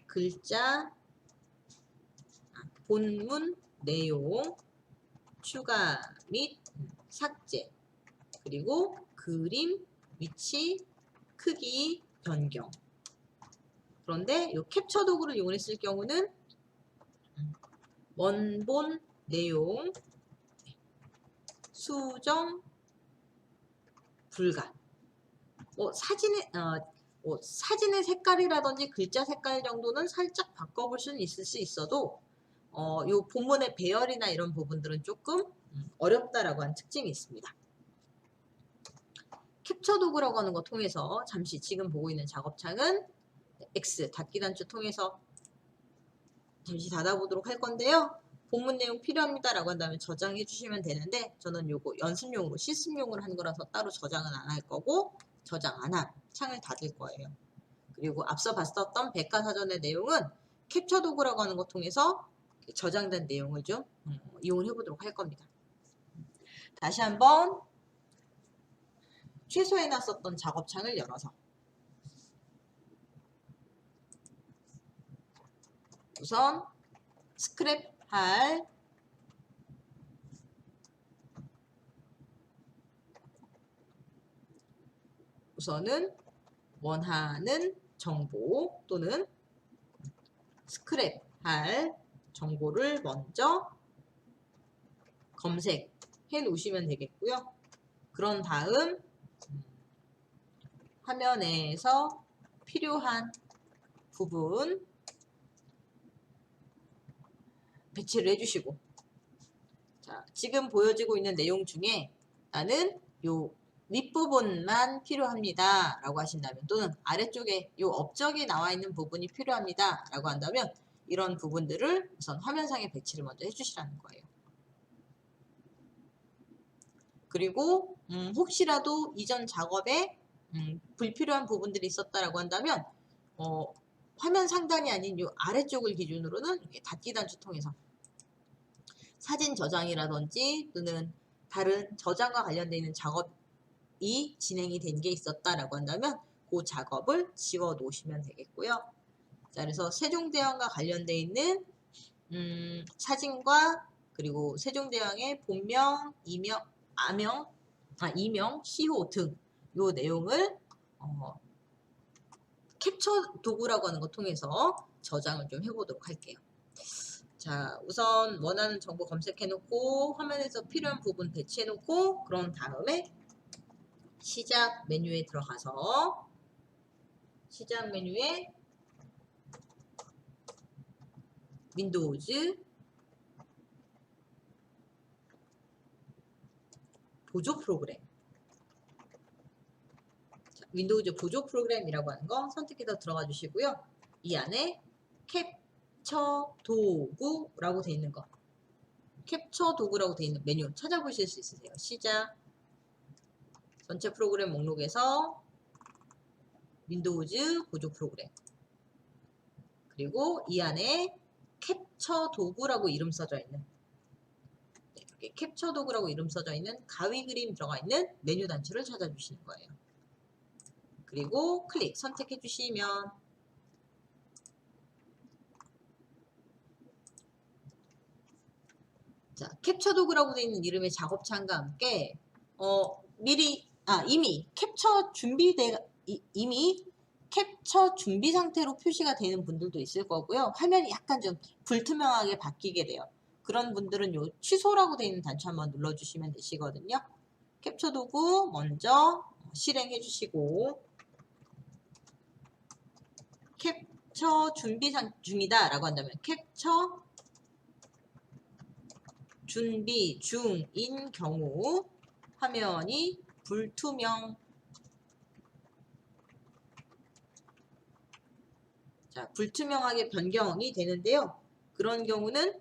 글자, 본문, 내용, 추가 및 삭제, 그리고 그림, 위치, 크기, 변경. 그런데 이 캡처 도구를 이용했을 경우는 원본, 내용, 수정, 불가. 사진의 색깔이라든지 글자 색깔 정도는 살짝 바꿔볼 수는 있을 수 있어도 요 본문의 배열이나 이런 부분들은 조금 어렵다라고 하는 특징이 있습니다. 캡처 도구라고 하는 거 통해서 잠시 지금 보고 있는 작업창은 X 닫기 단추 통해서 잠시 닫아보도록 할 건데요. 본문 내용 필요합니다 라고 한다면 저장해 주시면 되는데 저는 요거 연습용으로 실습용으로 한 거라서 따로 저장은 안 할 거고 저장 안 한 창을 닫을 거예요. 그리고 앞서 봤었던 백과사전의 내용은 캡처 도구라고 하는 거 통해서 저장된 내용을 좀 이용을 해보도록 할 겁니다. 다시 한번 최소해놨었던 작업창을 열어서 우선 스크랩할 우선은 원하는 정보 또는 스크랩할 정보를 먼저 검색해 놓으시면 되겠고요. 그런 다음 화면에서 필요한 부분 배치를 해주시고, 자, 지금 보여지고 있는 내용 중에 나는 요 윗부분만 필요합니다 라고 하신다면, 또는 아래쪽에 요 업적이 나와 있는 부분이 필요합니다 라고 한다면 이런 부분들을 우선 화면상에 배치를 먼저 해주시라는 거예요. 그리고 혹시라도 이전 작업에 불필요한 부분들이 있었다라고 한다면 화면 상단이 아닌 요 아래쪽을 기준으로는 이렇게 닫기 단추 통해서 사진 저장이라든지 또는 다른 저장과 관련되어 있는 작업이 진행이 된 게 있었다라고 한다면 그 작업을 지워 놓으시면 되겠고요. 자, 그래서 세종대왕과 관련되어 있는 사진과 그리고 세종대왕의 본명, 이명, 이명, 시호 등 요 내용을 캡처 도구라고 하는 거 통해서 저장을 좀 해보도록 할게요. 자, 우선 원하는 정보 검색해 놓고 화면에서 필요한 부분 배치해 놓고, 그런 다음에 시작 메뉴에 들어가서 시작 메뉴에 윈도우즈 보조 프로그램, 자, 윈도우즈 보조 프로그램이라고 하는 거 선택해서 들어가 주시고요. 이 안에 캡처 도구라고 되어 있는 거, 캡처 도구라고 되어 있는 메뉴 찾아보실 수 있으세요. 시작 전체 프로그램 목록에서 윈도우즈 보조 프로그램, 그리고 이 안에 캡처 도구라고 이름 써져 있는, 이렇게 캡처 도구라고 이름 써져 있는 가위 그림 들어가 있는 메뉴 단추를 찾아주시는 거예요. 그리고 클릭 선택해 주시면 자, 캡처 도구라고 되어 있는 이름의 작업창과 함께 이미 캡처 준비 상태로 표시가 되는 분들도 있을 거고요. 화면이 약간 좀 불투명하게 바뀌게 돼요. 그런 분들은 요 취소라고 되어 있는 단추 한번 눌러주시면 되시거든요. 캡처 도구 먼저 실행해 주시고, 캡처 준비 중이다 라고 한다면 캡처 준비 중인 경우 화면이 불투명, 자, 불투명하게 변경이 되는데요. 그런 경우는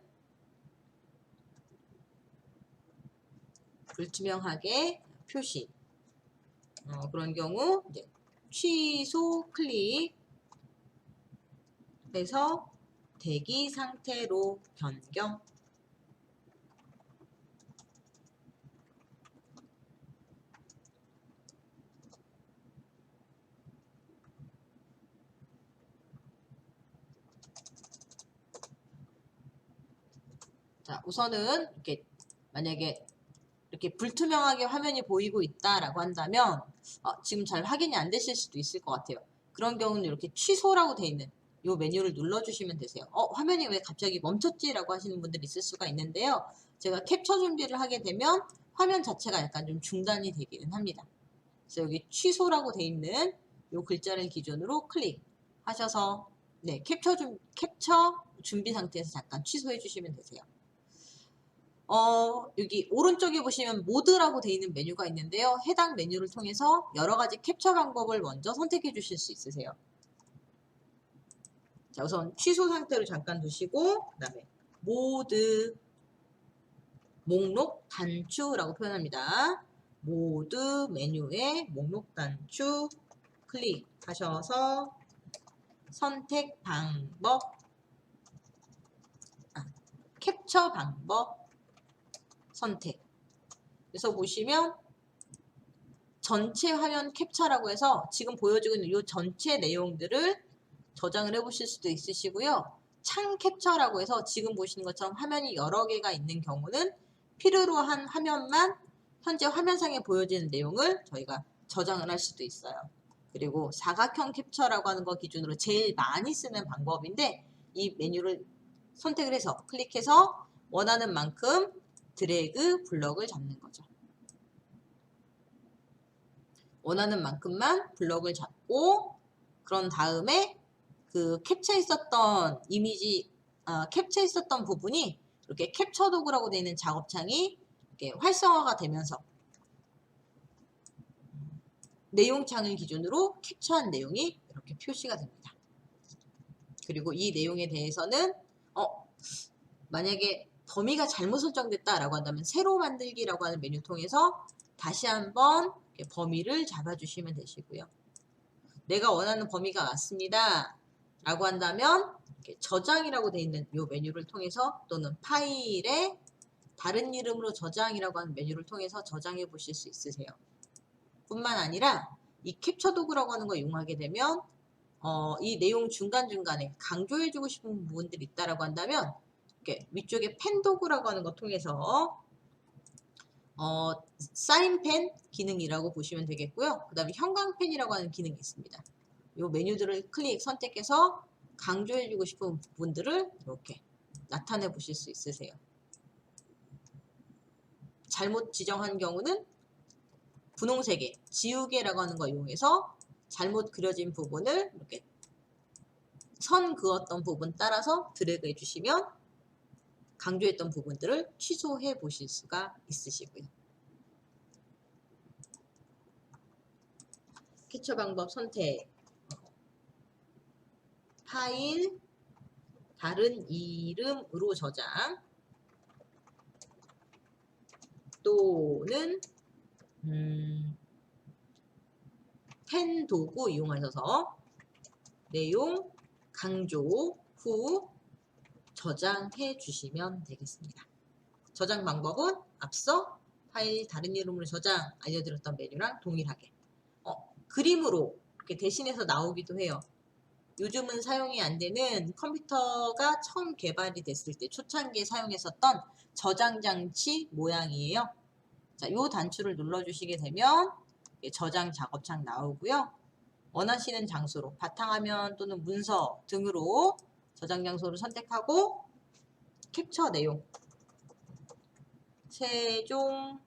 불투명하게 표시, 그런 경우 이제 취소 클릭해서 대기 상태로 변경, 자, 우선은 이렇게 만약에 이렇게 불투명하게 화면이 보이고 있다라고 한다면 지금 잘 확인이 안 되실 수도 있을 것 같아요. 그런 경우는 이렇게 취소라고 되어 있는 이 메뉴를 눌러주시면 되세요. 화면이 왜 갑자기 멈췄지라고 하시는 분들이 있을 수가 있는데요. 제가 캡처 준비를 하게 되면 화면 자체가 약간 좀 중단이 되기는 합니다. 그래서 여기 취소라고 되어 있는 이 글자를 기준으로 클릭하셔서 네, 캡처 준비 상태에서 잠깐 취소해 주시면 되세요. 여기 오른쪽에 보시면 모드라고 되어 있는 메뉴가 있는데요. 해당 메뉴를 통해서 여러 가지 캡처 방법을 먼저 선택해 주실 수 있으세요. 자, 우선 취소 상태로 잠깐 두시고, 그 다음에 모드 목록 단추라고 표현합니다. 모드 메뉴에 목록 단추 클릭하셔서 선택 방법, 캡처 방법 선택. 그래서 보시면 전체 화면 캡처라고 해서 지금 보여지고 있는 이 전체 내용들을 저장을 해 보실 수도 있으시고요. 창 캡처라고 해서 지금 보시는 것처럼 화면이 여러 개가 있는 경우는 필요로 한 화면만 현재 화면상에 보여지는 내용을 저희가 저장을 할 수도 있어요. 그리고 사각형 캡처라고 하는 거 기준으로 제일 많이 쓰는 방법인데 이 메뉴를 선택을 해서 클릭해서 원하는 만큼 드래그 블럭을 잡는 거죠. 원하는 만큼만 블럭을 잡고 그런 다음에 그 캡처했었던 이미지 캡처했었던 부분이 이렇게 캡처 도구라고 되어 있는 작업창이 이렇게 활성화가 되면서 내용창을 기준으로 캡처한 내용이 이렇게 표시가 됩니다. 그리고 이 내용에 대해서는 만약에 범위가 잘못 설정됐다라고 한다면 새로 만들기라고 하는 메뉴 통해서 다시 한번 범위를 잡아주시면 되시고요. 내가 원하는 범위가 맞습니다 라고 한다면 저장이라고 되어 있는 이 메뉴를 통해서 또는 파일에 다른 이름으로 저장이라고 하는 메뉴를 통해서 저장해 보실 수 있으세요. 뿐만 아니라 이 캡처 도구라고 하는 걸 이용하게 되면 이 내용 중간중간에 강조해주고 싶은 부분들이 있다라고 한다면 이렇게 위쪽에 펜 도구라고 하는 거 통해서 사인펜 기능이라고 보시면 되겠고요. 그 다음에 형광펜이라고 하는 기능이 있습니다. 이 메뉴들을 선택해서 강조해주고 싶은 부분들을 이렇게 나타내 보실 수 있으세요. 잘못 지정한 경우는 분홍색의 지우개라고 하는 걸 이용해서 잘못 그려진 부분을 이렇게 선 그었던 부분 따라서 드래그 해주시면 강조했던 부분들을 취소해 보실 수가 있으시고요. 캡처 방법 선택, 파일, 다른 이름으로 저장 또는 펜 도구 이용하셔서 내용 강조 후 저장해 주시면 되겠습니다. 저장 방법은 앞서 파일 다른 이름으로 저장 알려드렸던 메뉴랑 동일하게 그림으로 이렇게 대신해서 나오기도 해요. 요즘은 사용이 안 되는 컴퓨터가 처음 개발이 됐을 때 초창기에 사용했었던 저장 장치 모양이에요. 자, 요 단추를 눌러주시게 되면 저장 작업창 나오고요. 원하시는 장소로 바탕화면 또는 문서 등으로 저장 장소를 선택하고 캡처 내용 세종대왕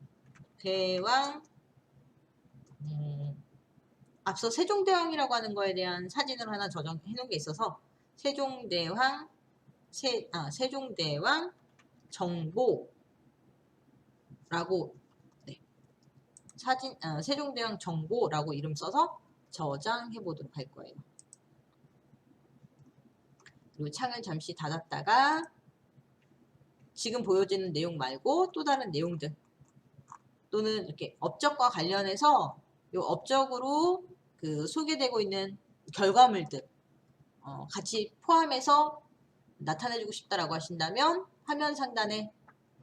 앞서 세종대왕이라고 하는 거에 대한 사진을 하나 저장해 놓은 게 있어서 세종대왕 세종대왕 정보라고 세종대왕 정보라고 이름 써서 저장해 보도록 할 거예요. 그리고 창을 잠시 닫았다가 지금 보여지는 내용 말고 또 다른 내용들 또는 이렇게 업적과 관련해서 이 업적으로 그 소개되고 있는 결과물들 같이 포함해서 나타내주고 싶다라고 하신다면 화면 상단에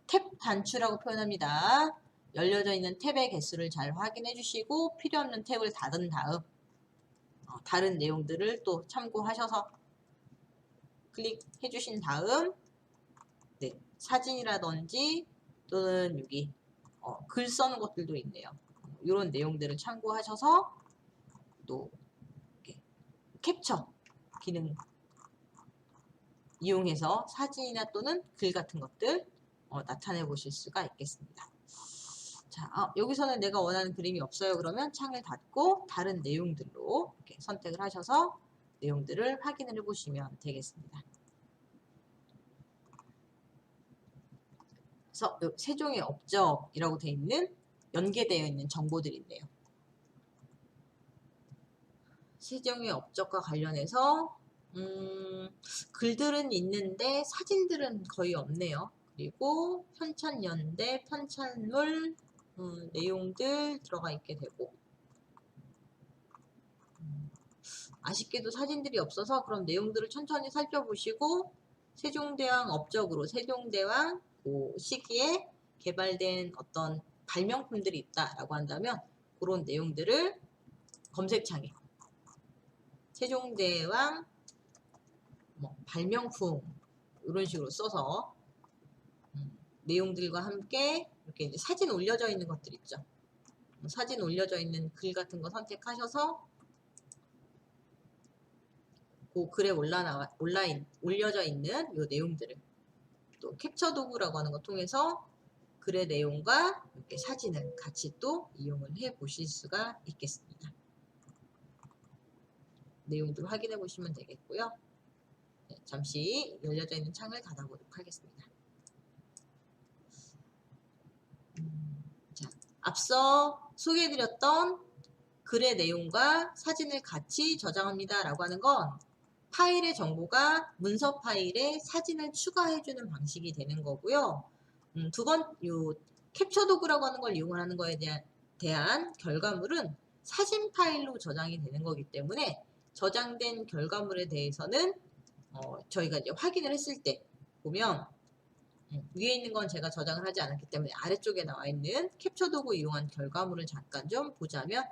탭 단추라고 표현합니다. 열려져 있는 탭의 개수를 잘 확인해 주시고 필요 없는 탭을 닫은 다음 다른 내용들을 또 참고하셔서 클릭해 주신 다음 사진이라든지 또는 여기 글 써는 것들도 있네요. 이런 내용들을 참고하셔서 또 캡처 기능 이용해서 사진이나 또는 글 같은 것들 나타내 보실 수가 있겠습니다. 자, 여기서는 내가 원하는 그림이 없어요. 그러면 창을 닫고 다른 내용들로 이렇게 선택을 하셔서 내용들을 확인을 해보시면 되겠습니다. 그래서 세종의 업적이라고 되어 있는 연계되어 있는 정보들이 있네요. 세종의 업적과 관련해서 글들은 있는데 사진들은 거의 없네요. 그리고 편찬연대, 편찬물 내용들 들어가 있게 되고 아쉽게도 사진들이 없어서 그럼 내용들을 천천히 살펴보시고 세종대왕 업적으로 세종대왕 그 시기에 개발된 어떤 발명품들이 있다라고 한다면 그런 내용들을 검색창에 세종대왕 발명품 이런 식으로 써서 내용들과 함께 이렇게 이제 사진 올려져 있는 것들 있죠. 사진 올려져 있는 글 같은 거 선택하셔서 그 글에 올려져 있는 이 내용들을 또 캡처 도구라고 하는 거 통해서 글의 내용과 이렇게 사진을 같이 또 이용을 해 보실 수가 있겠습니다. 내용들을 확인해 보시면 되겠고요. 네, 잠시 열려져 있는 창을 닫아보도록 하겠습니다. 자, 앞서 소개해드렸던 글의 내용과 사진을 같이 저장합니다 라고 하는 건 파일의 정보가 문서 파일에 사진을 추가해주는 방식이 되는 거고요. 요 캡처 도구라고 하는 걸 이용하는 거에 대한 결과물은 사진 파일로 저장이 되는 거기 때문에 저장된 결과물에 대해서는 저희가 이제 확인을 했을 때 보면 위에 있는 건 제가 저장을 하지 않았기 때문에 아래쪽에 나와 있는 캡처 도구 이용한 결과물을 잠깐 좀 보자면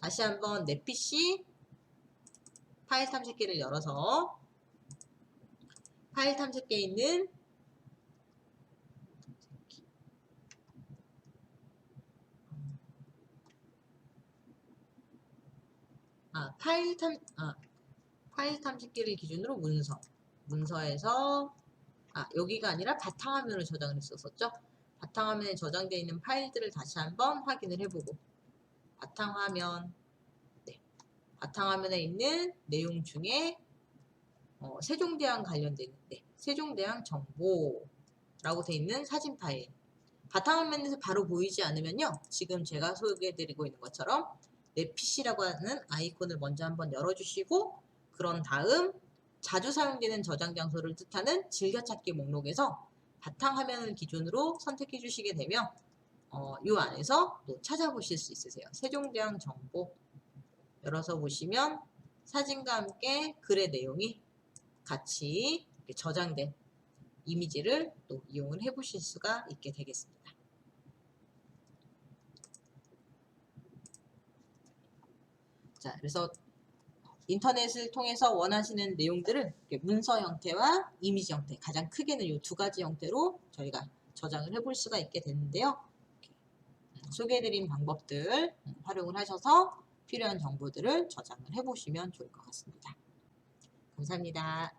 다시 한번 내 PC 파일 탐색기를 열어서 파일 탐색기에 있는 파일 탐색기를 기준으로 문서에서 여기가 아니라 바탕화면을 저장을 했었죠. 바탕화면에 저장되어 있는 파일들을 다시 한번 확인을 해보고 바탕화면에 있는 내용 중에 세종대왕 관련된 세종대왕 정보라고 되어 있는 사진 파일 바탕화면에서 바로 보이지 않으면요. 지금 제가 소개해드리고 있는 것처럼 내 PC라고 하는 아이콘을 먼저 한번 열어주시고 그런 다음 자주 사용되는 저장 장소를 뜻하는 즐겨찾기 목록에서 바탕화면을 기준으로 선택해 주시게 되면 이 안에서 또 찾아보실 수 있으세요. 세종대왕 정보 열어서 보시면 사진과 함께 글의 내용이 같이 이렇게 저장된 이미지를 또 이용을 해 보실 수가 있게 되겠습니다. 자, 그래서 인터넷을 통해서 원하시는 내용들은 문서 형태와 이미지 형태, 가장 크게는 이 두 가지 형태로 저희가 저장을 해볼 수가 있게 되는데요. 소개해드린 방법들 활용을 하셔서 필요한 정보들을 저장을 해보시면 좋을 것 같습니다. 감사합니다.